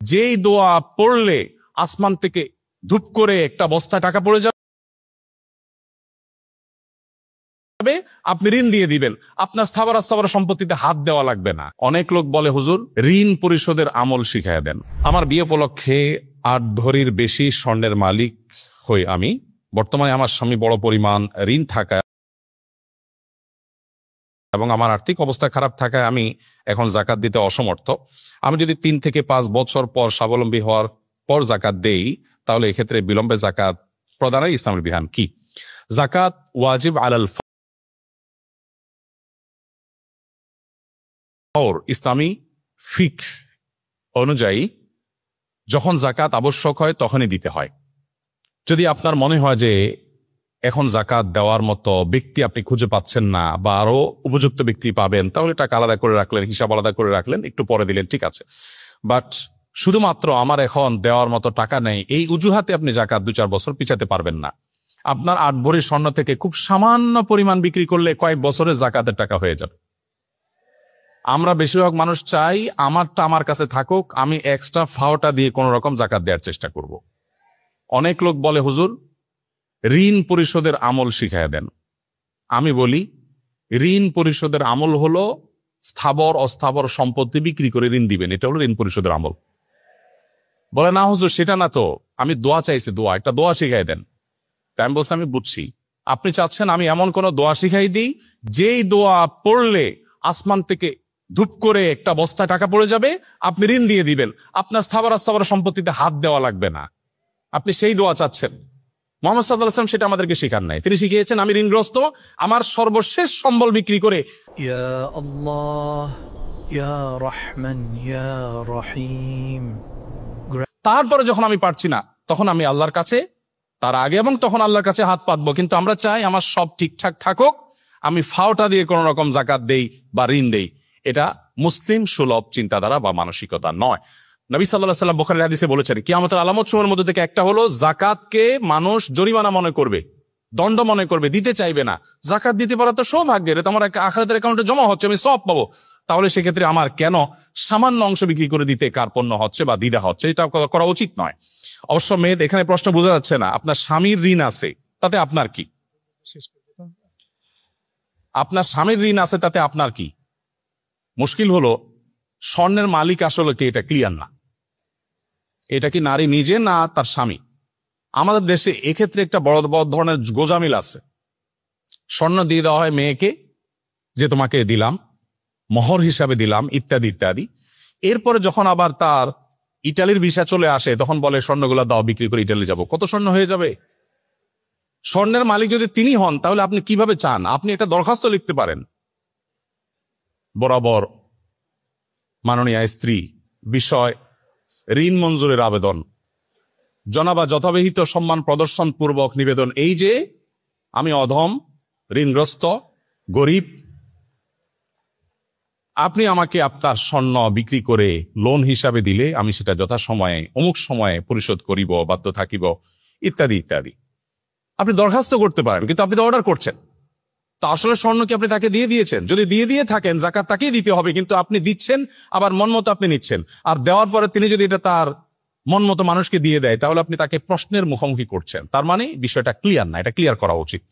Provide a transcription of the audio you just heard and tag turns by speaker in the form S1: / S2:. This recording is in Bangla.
S1: যেই দোয়া পড়লে আসমান থেকে ধূপ করে একটা বস্তা টাকা পড়ে যাবে, আপনি ঋণ দিয়ে দিবেন, আপনার স্থাবর সম্পত্তিতে হাত দেওয়া লাগবে না। অনেক লোক বলে, হুজুর ঋণ পরিশোধের আমল শিখাইয়া দেন। আমার বিয়ে উপলক্ষে 8 ভরির বেশি স্বর্ণের মালিক হই আমি। বর্তমানে আমার স্বামী বড় পরিমাণ ঋণ থাকা এবং আমার আর্থিক অবস্থা খারাপ থাকায় আমি এখন জাকাত দিতে অসমর্থ। আমি যদি 3 থেকে 5 বছর পর স্বাবলম্বী হওয়ার পর জাকাত দেই, তাহলে এক্ষেত্রে বিলম্বে জাকাত প্রদানের ইসলামের বিধান কি? জাকাত ওয়াজিব আলাল ফওর। ইসলামী ফিক অনুযায়ী যখন জাকাত আবশ্যক হয় তখনই দিতে হয়। যদি আপনার মনে হয় যে এখন জাকাত দেওয়ার মতো ব্যক্তি আপনি খুঁজে পাচ্ছেন না বা আরো উপযুক্ত ব্যক্তি পাবেন, তাহলে টাকা আলাদা করে রাখলেন, হিসাব আলাদা করে রাখলেন, একটু পরে দিলেন, ঠিক আছে। বাট শুধুমাত্র আমার এখন দেওয়ার মতো টাকা নেই, এই অজুহাতে আপনি জাকাত 2-4 বছর পিছাতে পারবেন না। আপনার 8 ভরি স্বর্ণ থেকে খুব সামান্য পরিমাণ বিক্রি করলে কয়েক বছরে জাকাতের টাকা হয়ে যাবে। আমরা বেশিরভাগ মানুষ চাই আমারটা আমার কাছে থাকুক, আমি এক্সট্রা ফাওটা দিয়ে কোন রকম জাকাত দেওয়ার চেষ্টা করব। অনেক লোক বলে, হুজুর ঋণ পরিশোধের আমল শিখাইয়া দেন। আমি বলি, ঋণ পরিশোধের আমল হলো স্থাবর অস্থাবর সম্পত্তি বিক্রি করে ঋণ দিবেন, এটা হলো ঋণ পরিশোধের আমল। বলে, না হুজুর সেটা না তো, আমি দোয়া চাইছি, একটা দোয়া শিখাই দেন। তাই আমি বলছি, আমি বুঝছি, আপনি চাচ্ছেন আমি এমন কোন দোয়া শিখাই দিই যেই দোয়া পড়লে আসমান থেকে ধূপ করে একটা বস্তা টাকা পড়ে যাবে, আপনি ঋণ দিয়ে দিবেন, আপনার স্থাবর সম্পত্তিতে হাত দেওয়া লাগবে না। আপনি সেই দোয়া চাচ্ছেন। মুহাম্মদ সাল্লাল্লাহু আলাইহি ওয়াসাল্লাম সেটা আমাদেরকে শেখান নাই। তিনি শিখিয়েছেন, আমি ঋণগ্রস্ত, আমার সর্বশেষ সম্বল বিক্রি করে
S2: ইয়া আল্লাহ ইয়া রহমান ইয়া রহিম,
S1: তারপরে যখন আমি পারছি না তখন আমি আল্লাহর কাছে, তার আগে এবং তখন আল্লাহর কাছে হাত পাতবো। কিন্তু আমরা চাই আমার সব ঠিকঠাক থাকুক, আমি ফাওটা দিয়ে কোন রকম জাকাত দেই বা ঋণ দেই। এটা মুসলিম সুলভ চিন্তাধারা বা মানসিকতা নয়। নবী সাল্লাল্লাহু আলাইহি ওয়াসাল্লাম বুখারীর হাদিসে বলেছেন, কিয়ামতের আলামত সমূহের মধ্যে থেকে একটা হলো জাকাতকে মানুষ জরিমানা মনে করবে, দণ্ড মনে করবে, দিতে চাইবে না। জাকাত দিতে পারা তো সৌভাগ্যের, এটা আমার আখিরাতের অ্যাকাউন্টে জমা হচ্ছে, আমি সওয়াব পাবো। তাহলে সেক্ষেত্রে আমার কেন সামান্য অংশ বিক্রি করে দিতে কার্পণ্য হচ্ছে বা দ্বিধা হচ্ছে? এটা করা উচিত নয়। অবশ্য মেয়েদ, এখানে প্রশ্ন বোঝা যাচ্ছে না, আপনার স্বামীর ঋণ আছে তাতে আপনার কি? আপনার স্বামীর ঋণ আছে তাতে আপনার কি? মুশকিল হলো স্বর্ণের মালিক আসলে কে, এটা ক্লিয়ার না। এটা কি নারী নিজে না তার স্বামী? আমাদের দেশে এক্ষেত্রে একটা বড় বড় ধরনের গোজামিল আছে। স্বর্ণ দিয়ে দেওয়া হয় মেয়েকে, যে তোমাকে দিলাম, মোহর হিসাবে দিলাম, ইত্যাদি ইত্যাদি। এরপরে যখন আবার তার ইটালির ভিসা চলে আসে, তখন বলে স্বর্ণগুলা দাও, বিক্রি করে ইটালি যাব। কত স্বর্ণ হয়ে যাবে? স্বর্ণের মালিক যদি তিনি হন, তাহলে আপনি কিভাবে চান? আপনি একটা দরখাস্ত লিখতে পারেন, বরাবর মাননীয় স্ত্রী বিষয় ঋণ মঞ্জুরের আবেদন, জনাবা যথাবিহিত সম্মান প্রদর্শন পূর্বক নিবেদন, এই যে আমি অধম, ঋণগ্রস্ত, গরিব, আপনি আমাকে আপনার স্বর্ণ বিক্রি করে লোন হিসাবে দিলে আমি সেটা যথাসময়ে অমুক সময়ে পরিশোধ করিব, বাধ্য থাকিব, ইত্যাদি ইত্যাদি। আপনি দরখাস্ত করতে পারেন, কিন্তু আপনি তো অর্ডার করছেন। তা আসলে স্বর্ণ কি আপনি তাকে দিয়ে দিয়েছেন? যদি দিয়ে থাকেন, জাকাত তাকেই দিতে হবে, কিন্তু আপনি দিচ্ছেন, আবার মন মতো আপনি নিচ্ছেন। আর দেওয়ার পরে তিনি যদি এটা তার মন মতো মানুষকে দিয়ে দেয়, তাহলে আপনি তাকে প্রশ্নের মুখোমুখি করছেন। তার মানে বিষয়টা ক্লিয়ার না, এটা ক্লিয়ার করা উচিত।